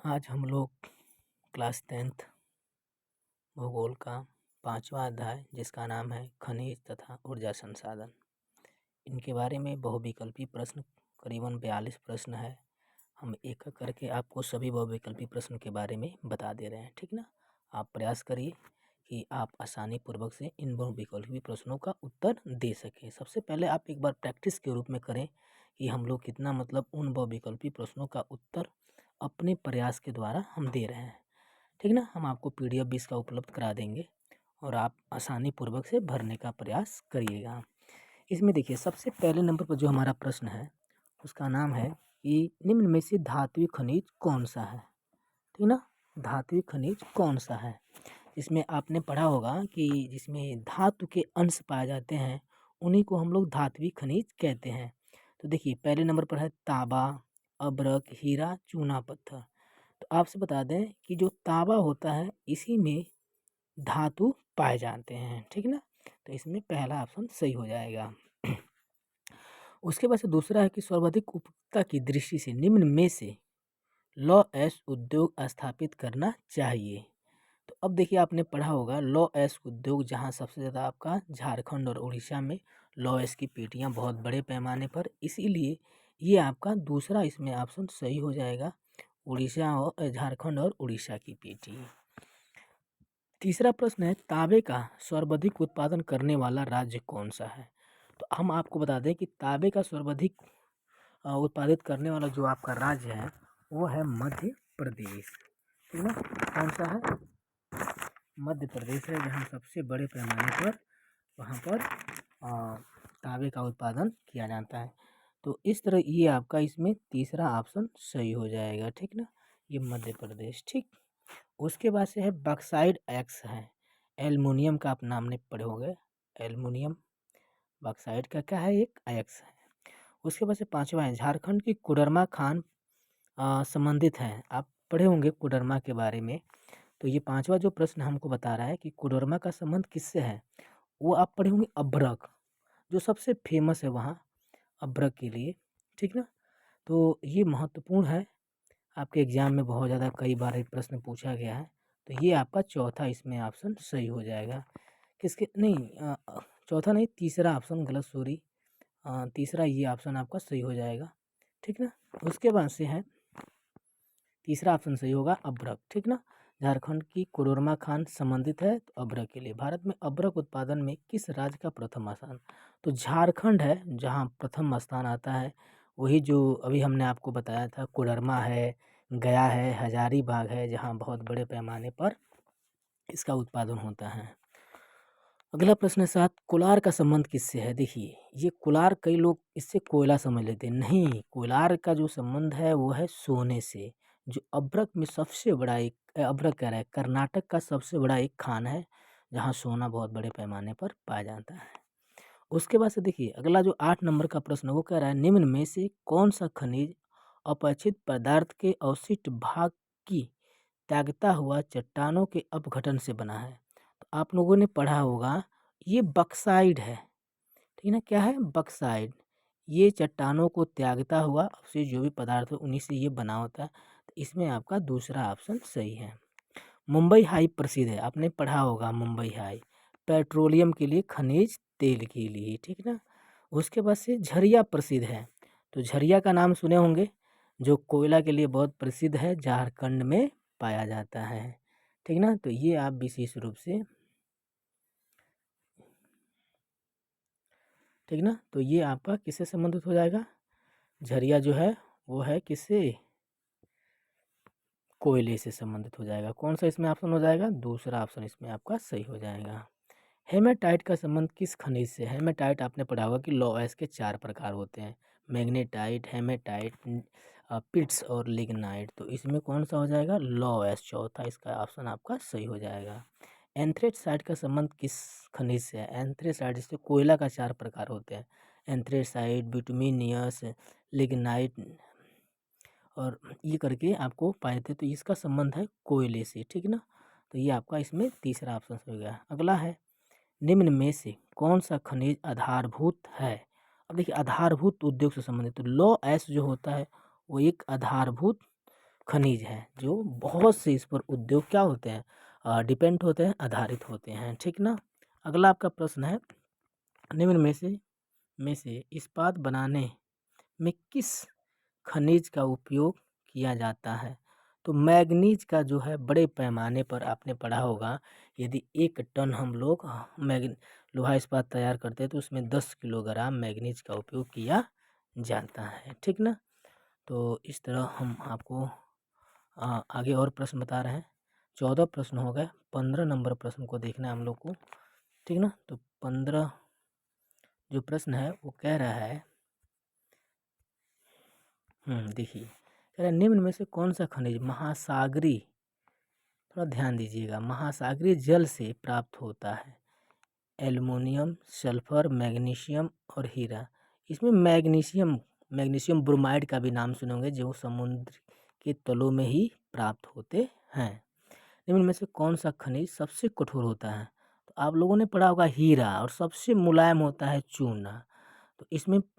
आज हम लोग क्लास 10th भूगोल का 5वां अध्याय जिसका नाम है खनिज तथा ऊर्जा संसाधन, इनके बारे में बहुविकल्पी प्रश्न करीबन 42 प्रश्न है। हम एक एक करके आपको सभी बहुविकल्पी प्रश्न के बारे में बता दे रहे हैं, ठीक ना। आप प्रयास करिए कि आप आसानी पूर्वक से इन बहुविकल्पी प्रश्नों का उत्तर दे सकें। सबसे पहले आप एक बार प्रैक्टिस के रूप में करें कि हम लोग कितना उन बहुविकल्पी प्रश्नों का उत्तर अपने प्रयास के द्वारा हम दे रहे हैं, ठीक ना। हम आपको PDF भी इसका उपलब्ध करा देंगे और आप आसानी पूर्वक से भरने का प्रयास करिएगा। इसमें देखिए सबसे पहले नंबर पर जो हमारा प्रश्न है उसका नाम है कि निम्न में से धात्विक खनिज कौन सा है, ठीक ना। धात्विक खनिज कौन सा है, इसमें आपने पढ़ा होगा कि जिसमें धातु के अंश पाए जाते हैं उन्हीं को हम लोग धात्विक खनिज कहते हैं। तो देखिए पहले नंबर पर है तांबा, अभ्रक, हीरा, चूना पत्थर। तो आपसे बता दें कि जो तांबा होता है इसी में धातु पाए जाते हैं, ठीक ना। तो इसमें पहला ऑप्शन सही हो जाएगा। उसके बाद से दूसरा है कि सर्वाधिक उपयुक्तता की दृष्टि से निम्न में से लौह अयस्क उद्योग स्थापित करना चाहिए। तो अब देखिए आपने पढ़ा होगा लौह अयस्क उद्योग जहाँ सबसे ज़्यादा आपका झारखंड और उड़ीसा में लौह अयस्क की पेटियाँ बहुत बड़े पैमाने पर, इसीलिए ये आपका दूसरा इसमें ऑप्शन सही हो जाएगा, उड़ीसा और झारखंड और उड़ीसा की पेटी। तीसरा प्रश्न है तांबे का सर्वाधिक उत्पादन करने वाला राज्य कौन सा है। तो हम आपको बता दें कि तांबे का सर्वाधिक उत्पादित करने वाला जो आपका राज्य है वो है मध्य प्रदेश, ठीक ना। कौन सा है? मध्य प्रदेश है, जहाँ सबसे बड़े पैमाने पर वहाँ पर तांबे का उत्पादन किया जाता है। तो इस तरह ये आपका इसमें तीसरा ऑप्शन सही हो जाएगा, ठीक ना, ये मध्य प्रदेश। ठीक, उसके बाद से है बक्साइड एक्स है, एल्युमिनियम का आप नाम ने पढ़े होंगे, एल्युमिनियम बक्साइड का क्या है, एक एक्स है। उसके बाद से पांचवा है झारखंड की कोडरमा खान संबंधित है, आप पढ़े होंगे कोडरमा के बारे में। तो ये पांचवा जो प्रश्न हमको बता रहा है कि कोडरमा का संबंध किससे है, वो आप पढ़े होंगे अभ्रक, जो सबसे फेमस है वहाँ अभ्रक के लिए, ठीक ना। तो ये महत्वपूर्ण है, आपके एग्जाम में बहुत ज़्यादा कई बार ये प्रश्न पूछा गया है। तो ये आपका चौथा इसमें ऑप्शन सही हो जाएगा। किसके नहीं चौथा नहीं, तीसरा ऑप्शन गलत, सॉरी, तीसरा ये ऑप्शन आपका सही हो जाएगा, ठीक ना। उसके बाद से है तीसरा ऑप्शन सही होगा अभ्रक, ठीक ना। झारखंड की कोडरमा खान संबंधित है तो अभ्रक के लिए। भारत में अभ्रक उत्पादन में किस राज्य का प्रथम स्थान, तो झारखंड है जहां प्रथम स्थान आता है, वही जो अभी हमने आपको बताया था, कोडरमा है, गया है, हजारीबाग है, जहां बहुत बड़े पैमाने पर इसका उत्पादन होता है। अगला प्रश्न है सात, कोलार का संबंध किससे है। देखिए ये कोलार कई लोग इससे कोयला समझ लेते हैं, नहीं, कोलार का जो संबंध है वो है सोने से। जो अभ्रक में सबसे बड़ा एक अभ्रक कह रहा है, कर्नाटक का सबसे बड़ा एक खान है जहाँ सोना बहुत बड़े पैमाने पर पाया जाता है। उसके बाद से देखिए अगला जो 8 नंबर का प्रश्न वो कह रहा है निम्न में से कौन सा खनिज अपक्षित पदार्थ के अवशिष्ट भाग की त्यागता हुआ चट्टानों के अपघटन से बना है। तो आप लोगों ने पढ़ा होगा ये बक्साइड है, ठीक ना, क्या है, बक्साइड। ये चट्टानों को त्यागता हुआ अवशिष्ट जो भी पदार्थ है उन्हीं से ये बना होता है। तो इसमें आपका दूसरा ऑप्शन सही है। मुंबई हाई प्रसिद्ध है, आपने पढ़ा होगा मुंबई हाई, पेट्रोलियम के लिए, खनिज तेल के लिए, ठीक ना। उसके बाद से झरिया प्रसिद्ध है, तो झरिया का नाम सुने होंगे, जो कोयला के लिए बहुत प्रसिद्ध है, झारखंड में पाया जाता है, ठीक ना। तो ये आप विशेष रूप से, ठीक ना, तो ये आपका किससे संबंधित हो जाएगा, झरिया जो है वो है किससे, कोयले से संबंधित हो जाएगा। कौन सा इसमें ऑप्शन हो जाएगा, दूसरा ऑप्शन इसमें आपका सही हो जाएगा। हेमेटाइट का संबंध किस खनिज से, हेमेटाइट आपने पढ़ा होगा कि लौह अयस्क के 4 प्रकार होते हैं, मैग्नेटाइट, हेमेटाइट, पिट्स और लिग्नाइट। तो इसमें कौन सा हो जाएगा, लौह अयस्क, चौथा इसका ऑप्शन आपका सही हो जाएगा। एंथ्रेसाइट का संबंध किस खनिज से है, एंथ्रेसाइट जिससे कोयला का 4 प्रकार होते हैं, एंथ्रेसाइट, बिटुमिनियस, लिग्नाइट और ये करके आपको पाए थे। तो इसका संबंध है कोयले से, ठीक ना। तो ये आपका इसमें तीसरा ऑप्शन हो गया। अगला है निम्न में से कौन सा खनिज आधारभूत है। अब देखिए आधारभूत उद्योग से संबंधित, तो लौह अयस्क जो होता है वो एक आधारभूत खनिज है जो बहुत से इस पर उद्योग क्या होते हैं, डिपेंड होते हैं, आधारित होते हैं। ठीक ना। अगला आपका प्रश्न है, निम्न में से इस्पात बनाने में किस खनिज का उपयोग किया जाता है? तो मैग्नीज का जो है बड़े पैमाने पर आपने पढ़ा होगा, यदि 1 टन हम लोग लोहा इस्पात तैयार करते हैं तो उसमें 10 किलोग्राम मैग्नीज का उपयोग किया जाता है। ठीक ना। तो इस तरह हम आपको आगे और प्रश्न बता रहे हैं। 14 प्रश्न हो गए, 15 नंबर प्रश्न को देखना है हम लोग को। ठीक ना। तो 15 जो प्रश्न है वो कह रहा है, देखिए कह रहा है, निम्न में से कौन सा खनिज महासागरीय, थोड़ा ध्यान दीजिएगा, महासागरीय जल से प्राप्त होता है? एल्युमिनियम, सल्फर, मैग्नीशियम और हीरा। इसमें मैग्नीशियम ब्रोमाइड का भी नाम सुने होंगे, जो समुद्र के तलों में ही प्राप्त होते हैं। निम्न में से कौन सा खनिज सबसे कठोर होता है? तो आप लोगों ने पढ़ा होगा हीरा, और सबसे मुलायम होता है चूना। तो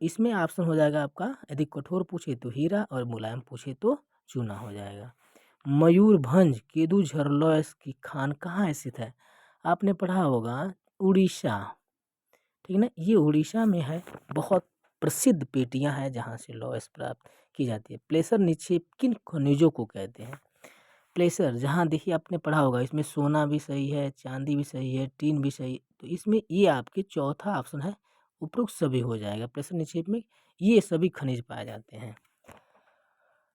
इसमें ऑप्शन हो जाएगा आपका, यदि कठोर पूछे तो हीरा और मुलायम पूछे तो चूना हो जाएगा। मयूरभंज केदुझर लौह की खान कहाँ स्थित है? आपने पढ़ा होगा उड़ीसा। ठीक ना। ये उड़ीसा में है। बहुत प्रसिद्ध पेटियां हैं जहाँ से लौह प्राप्त की जाती है। प्लेसर निक्षेप किन खनिजों को कहते हैं? प्लेसर, जहाँ देखिए आपने पढ़ा होगा, इसमें सोना भी सही है, चांदी भी सही है, टीन भी सही, तो इसमें ये आपके चौथा ऑप्शन है, उपरोक्त सभी हो जाएगा। प्रेशर निक्षेप में ये सभी खनिज पाए जाते हैं।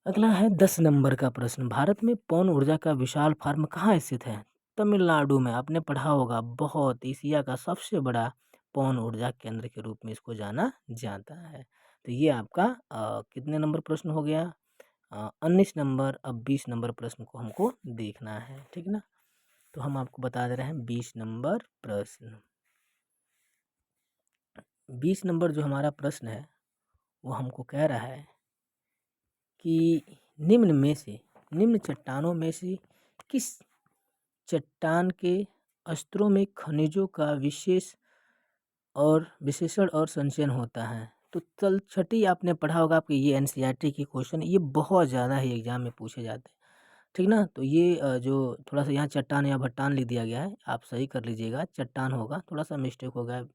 अगला है 10 नंबर का प्रश्न, भारत में पवन ऊर्जा का विशाल फार्म कहाँ स्थित है? तमिलनाडु में। आपने पढ़ा होगा, बहुत एशिया का सबसे बड़ा पवन ऊर्जा केंद्र के रूप में इसको जाना जाता है। तो ये आपका कितने नंबर प्रश्न हो गया? 19 नंबर। अब 20 नंबर प्रश्न को हमको देखना है। ठीक ना। तो हम आपको बता दे रहे हैं 20 नंबर प्रश्न। 20 नंबर जो हमारा प्रश्न है वो हमको कह रहा है कि निम्न चट्टानों में से किस चट्टान के स्तरों में खनिजों का विशेषण और संचयन होता है? तो तलछटी आपने पढ़ा होगा, आपके ये एनसीईआरटी की क्वेश्चन, ये बहुत ज़्यादा ही एग्जाम में पूछे जाते हैं। ठीक ना। तो ये जो थोड़ा सा यहाँ चट्टान या भट्टान लिख दिया गया है, आप सही कर लीजिएगा, चट्टान होगा, थोड़ा सा मिस्टेक हो गया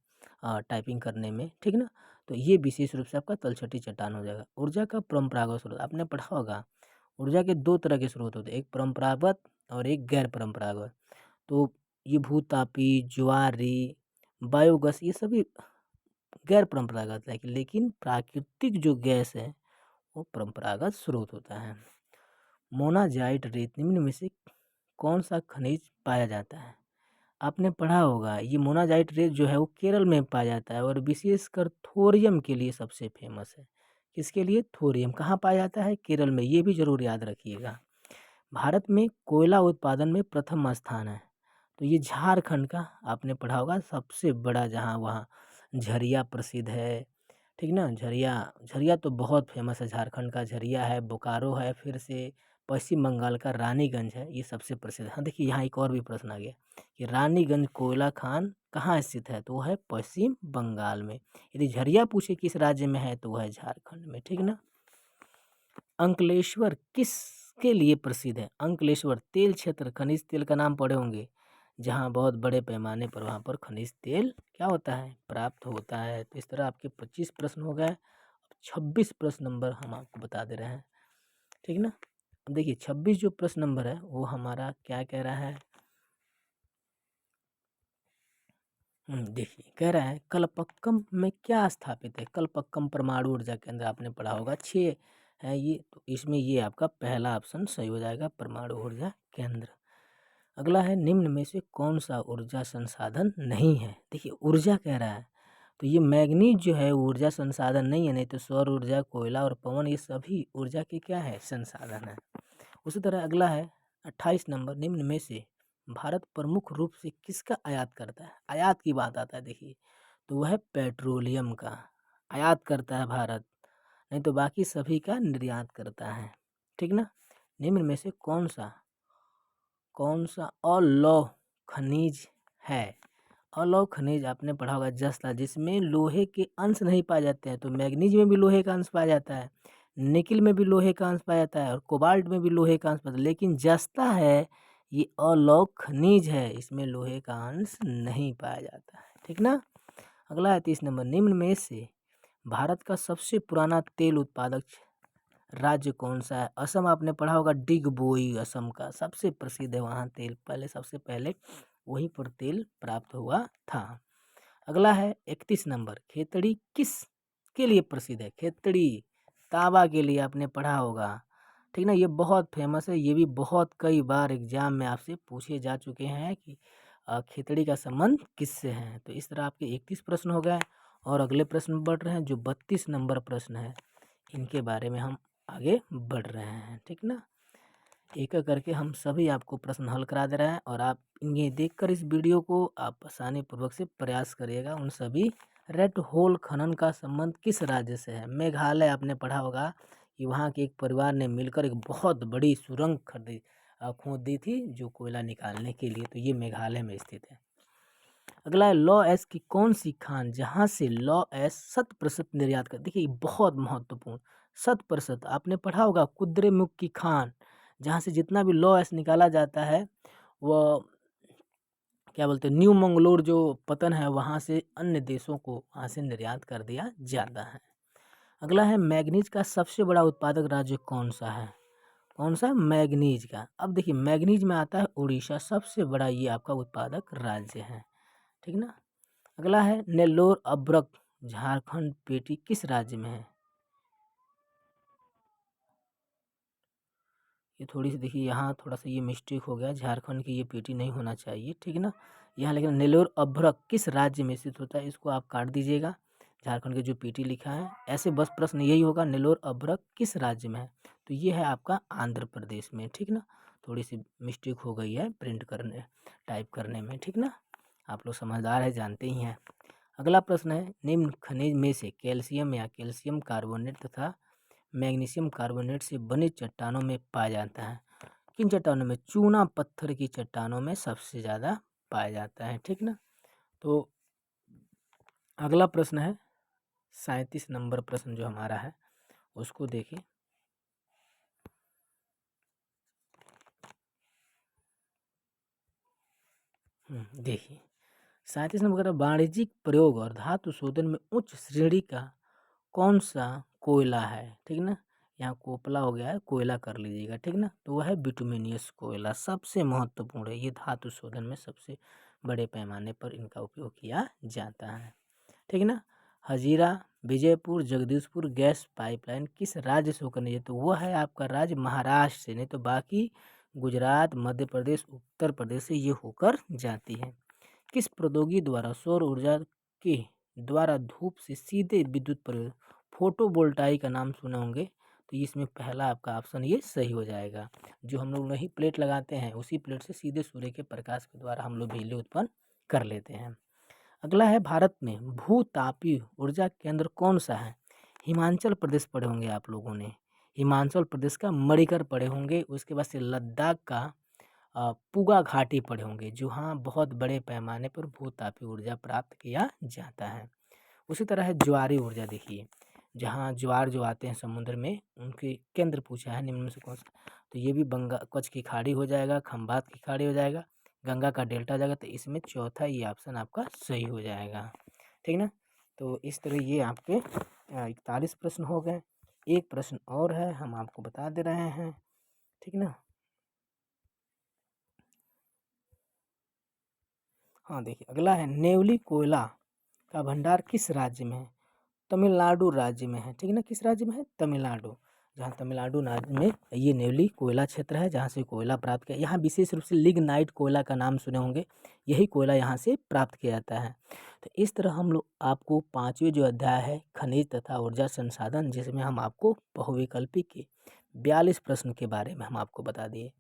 टाइपिंग करने में। ठीक ना। तो ये विशेष रूप से आपका तलछटी चट्टान हो जाएगा। ऊर्जा का परंपरागत स्रोत आपने पढ़ा होगा, ऊर्जा के 2 तरह के स्रोत होते हैं, एक परंपरागत और एक गैर परंपरागत। तो ये भूतापी, ज्वारी, बायोगैस, ये सभी गैर परंपरागत है, लेकिन प्राकृतिक जो गैस है वो परंपरागत स्रोत होता है। मोनाजाइट रेत निम्न में से कौन सा खनिज पाया जाता है? आपने पढ़ा होगा, ये मोनाजाइट रेत जो है वो केरल में पाया जाता है, और विशेषकर थोरियम के लिए सबसे फेमस है। किसके लिए? थोरियम। कहाँ पाया जाता है? केरल में। ये भी जरूर याद रखिएगा। भारत में कोयला उत्पादन में प्रथम स्थान है, तो ये झारखंड का आपने पढ़ा होगा, सबसे बड़ा, जहाँ वहाँ झरिया प्रसिद्ध है। ठीक ना। झरिया तो बहुत फेमस है, झारखंड का झरिया है, बोकारो है, फिर से पश्चिम बंगाल का रानीगंज है, ये सबसे प्रसिद्ध। हाँ देखिए, यहाँ एक और भी प्रश्न आ गया कि रानीगंज कोयला खान कहाँ स्थित है? तो वो है पश्चिम बंगाल में। यदि झरिया पूछे किस राज्य में है तो वह है झारखंड में। ठीक ना। अंकलेश्वर किसके लिए प्रसिद्ध है? अंकलेश्वर तेल क्षेत्र, खनिज तेल का नाम पढ़े होंगे, जहाँ बहुत बड़े पैमाने पर वहाँ पर खनिज तेल क्या होता है? प्राप्त होता है। तो इस तरह आपके 25 प्रश्न हो गए। 26 प्रश्न नंबर हम आपको बता दे रहे हैं। ठीक ना। अब देखिए 26 जो प्रश्न नंबर है वो हमारा क्या कह रहा है? देखिए कह रहा है, कलपक्कम में क्या स्थापित है? कलपक्कम परमाणु ऊर्जा केंद्र आपने पढ़ा होगा, 6 है ये, तो इसमें ये आपका पहला ऑप्शन सही हो जाएगा, परमाणु ऊर्जा केंद्र। अगला है, निम्न में से कौन सा ऊर्जा संसाधन नहीं है? देखिए ऊर्जा कह रहा है, तो ये मैग्नीज जो है ऊर्जा संसाधन नहीं है, नहीं तो सौर ऊर्जा, कोयला और पवन ये सभी ऊर्जा के क्या है? संसाधन है। उसी तरह अगला है 28 नंबर, निम्न में से भारत प्रमुख रूप से किसका आयात करता है? आयात की बात आता है देखिए, तो वह है पेट्रोलियम का आयात करता है भारत, नहीं तो बाकी सभी का निर्यात करता है। ठीक ना। निम्न में से कौन सा अलौह खनिज है? अलौह खनिज आपने पढ़ा होगा जस्ता, जिसमें लोहे के अंश नहीं पाए जाते हैं, तो मैग्नीज में भी लोहे का अंश पाया जाता है, निकिल में भी लोहे का अंश पाया जाता है और कोबाल्ट में भी लोहे का अंश पाया जाता है, लेकिन जस्ता है ये अलौह खनिज है, इसमें लोहे का अंश नहीं पाया जाता है। ठीक ना। अगला है 30 नंबर, निम्न में से भारत का सबसे पुराना तेल उत्पादक राज्य कौन सा है? असम आपने पढ़ा होगा, डिगबोई असम का सबसे प्रसिद्ध है, वहाँ तेल पहले सबसे पहले वहीं पर तेल प्राप्त हुआ था। अगला है 31 नंबर, खेतड़ी किस के लिए प्रसिद्ध है? खेतड़ी तांबा के लिए, आपने पढ़ा होगा। ठीक ना, ये बहुत फेमस है, ये भी बहुत कई बार एग्जाम में आपसे पूछे जा चुके हैं कि खेतड़ी का संबंध किससे है। तो इस तरह आपके 31 प्रश्न हो गए और अगले प्रश्न बढ़ रहे हैं जो 32 नंबर प्रश्न है, इनके बारे में हम आगे बढ़ रहे हैं। ठीक ना, एक एक करके हम सभी आपको प्रश्न हल करा दे रहे हैं और आप ये देखकर इस वीडियो को आप आसानी पूर्वक से प्रयास करिएगा। उन सभी रेड होल खनन का संबंध किस राज्य से है? मेघालय आपने पढ़ा होगा कि वहाँ के एक परिवार ने मिलकर एक बहुत बड़ी सुरंग खोद दी थी जो कोयला निकालने के लिए, तो ये मेघालय में स्थित है। अगला है लॉ एस की कौन सी खान जहाँ से लॉ एस 100% निर्यात कर, देखिए बहुत महत्वपूर्ण 100%, आपने पढ़ा होगा कुद्रेमुख की खान जहाँ से जितना भी लॉ एस निकाला जाता है वह क्या बोलते हैं, न्यू मंगलोर जो पतन है वहाँ से अन्य देशों को वहाँ से निर्यात कर दिया जाता है। अगला है मैग्नीज का सबसे बड़ा उत्पादक राज्य कौन सा है? कौन सा? मैग्नीज का। अब देखिए मैग्नीज में आता है उड़ीसा, सबसे बड़ा ये आपका उत्पादक राज्य है। ठीक ना। अगला है नेल्लोर अभ्रक झारखंड पेटी किस राज्य में है? ये थोड़ी सी देखिए यहाँ थोड़ा सा ये मिस्टेक हो गया, झारखंड की ये पेटी नहीं होना चाहिए। ठीक ना, यहाँ लेकिन नेल्लोर अभ्रक किस राज्य में स्थित होता है, इसको आप काट दीजिएगा। झारखंड के जो पेटी लिखा है ऐसे बस प्रश्न यही होगा, नेल्लोर अभ्रक किस राज्य में है? तो ये है आपका आंध्र प्रदेश में। ठीक ना, थोड़ी सी मिस्टेक हो गई है प्रिंट करने टाइप करने में। ठीक ना, आप लोग समझदार है, जानते ही हैं। अगला प्रश्न है निम्न खनिज में से कैल्शियम या कैल्शियम कार्बोनेट तथा मैग्नीशियम कार्बोनेट से बने चट्टानों में पाया जाता है? किन चट्टानों में? चूना पत्थर की चट्टानों में सबसे ज़्यादा पाया जाता है। ठीक ना, तो अगला प्रश्न है 37 नंबर प्रश्न जो हमारा है उसको देखिए। देखिए 37 नंबर, वाणिज्यिक प्रयोग और धातु शोधन में उच्च श्रेणी का कौन सा कोयला है? ठीक ना, यहाँ कोपला हो गया है, कोयला कर लीजिएगा। ठीक ना, तो वह है बिटुमिनियस कोयला, सबसे महत्वपूर्ण है, ये धातु शोधन में सबसे बड़े पैमाने पर इनका उपयोग किया जाता है। ठीक ना, हजीरा विजयपुर जगदीशपुर गैस पाइपलाइन किस राज्य से होकर नहीं, तो वह है आपका राज्य महाराष्ट्र से, नहीं तो बाकी गुजरात मध्य प्रदेश उत्तर प्रदेश से ये होकर जाती है। किस प्रौद्योगिकी द्वारा सौर ऊर्जा के द्वारा धूप से सीधे विद्युत परिवर्तन, फोटोवोल्टाइक का नाम सुने होंगे, तो इसमें पहला आपका ऑप्शन ये सही हो जाएगा। जो हम लोग नहीं प्लेट लगाते हैं उसी प्लेट से सीधे सूर्य के प्रकाश के द्वारा हम लोग बिजली उत्पन्न कर लेते हैं। अगला है भारत में भूतापीय ऊर्जा केंद्र कौन सा है? हिमाचल प्रदेश पढ़े होंगे आप लोगों ने, हिमाचल प्रदेश का मणिकर पढ़े होंगे, उसके बाद से लद्दाख का पुगा घाटी पढ़े होंगे, जहाँ बहुत बड़े पैमाने पर भूतापीय ऊर्जा प्राप्त किया जाता है। उसी तरह है ज्वारी ऊर्जा, देखिए जहाँ ज्वार जो आते हैं समुद्र में उनके केंद्र पूछा है निम्न में से कौन सा, तो ये भी बंगा कच्छ की खाड़ी हो जाएगा, खंबात की खाड़ी हो जाएगा, गंगा का डेल्टा हो जाएगा, तो इसमें चौथा ये ऑप्शन आपका सही हो जाएगा। ठीक ना, तो इस तरह ये आपके 41 प्रश्न हो गए। एक प्रश्न और है हम आपको बता दे रहे हैं। ठीक ना, हाँ देखिए अगला है नेवली कोयला का भंडार किस राज्य में है? तमिलनाडु राज्य में है। ठीक है ना, किस राज्य में है? तमिलनाडु। जहाँ तमिलनाडु राज्य में ये नेवली कोयला क्षेत्र है जहाँ से कोयला प्राप्त किया, यहाँ विशेष रूप से लिग्नाइट कोयला का नाम सुने होंगे, यही कोयला यहाँ से प्राप्त किया जाता है। तो इस तरह हम लोग आपको 5वें जो अध्याय है खनिज तथा ऊर्जा संसाधन, जिसमें हम आपको बहुविकल्पी के 42 प्रश्न के बारे में हम आपको बता दिए।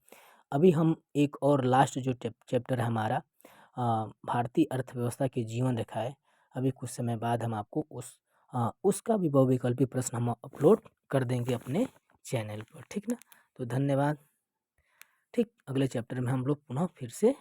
अभी हम एक और लास्ट जो चैप्टर है हमारा भारतीय अर्थव्यवस्था की जीवन रेखा है, अभी कुछ समय बाद हम आपको उसका भी बहुविकल्पी प्रश्न हम अपलोड कर देंगे अपने चैनल पर। ठीक ना, तो धन्यवाद। ठीक, अगले चैप्टर में हम लोग पुनः फिर से